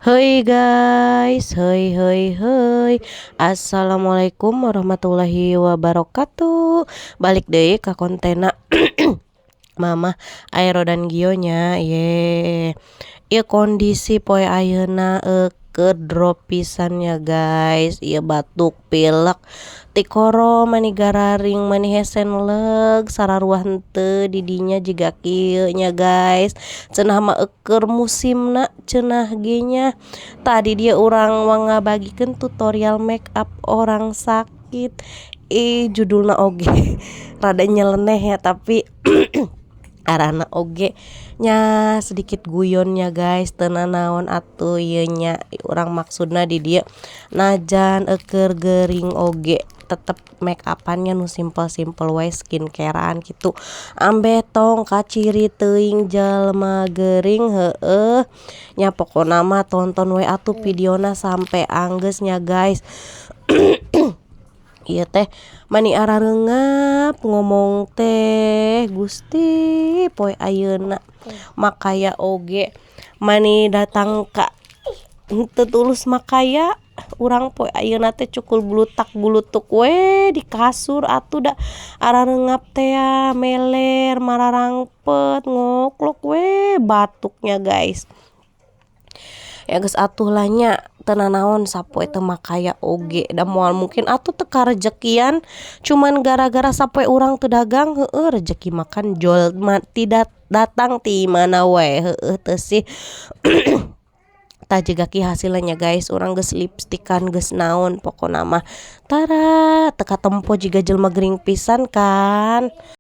Hei guys, hei, assalamualaikum warahmatullahi wabarakatuh. Balik deh ke kontena Mama Aero dan Gionya. Iya kondisi poe ayeuna ke drop pisan ya guys. Iya batuk pilek tikoro mani gararing mani hesen leg sararuah henteu didinya jiga kieu nya guys. Cenah mah eker musimna cenah ge nya. Tadi dia orang ngabagikeun tutorial make up orang sakit. Judulna oge rada nyeleneh ya tapi arana oge nya sedikit guyonnya guys, tenan naon atuh ieu nya urang maksudna di dia najan eker gering oge tetep make upannya nu simpel wae skincarean gitu ambe tong kaciri teuing jelema gering heueuh nya pokona mah tonton we atuh videona sampai anggeus nya guys. Iya teh mani arareungap ngomong teh Gusti poe ayeuna makaya oge mani datang ka henteu tulus makaya urang poe ayeuna teh cukul bulutak-bulutuk we di kasur atuh da arareungap teh meler mararangpet ngoklok we batuknya guys. Ya geus atuh lah nya teu nanaon sapoe teu makaya oge da moal mungkin atuh teu karejekian cuman gara-gara sapoe urang teu dagang rejeki makan jual tidak datang ti mana wae teu sih. Tah jiga ki hasilnya guys urang geus lipstikan geus naon pokona mah tara teu katempo jiga jelema gering pisan kan.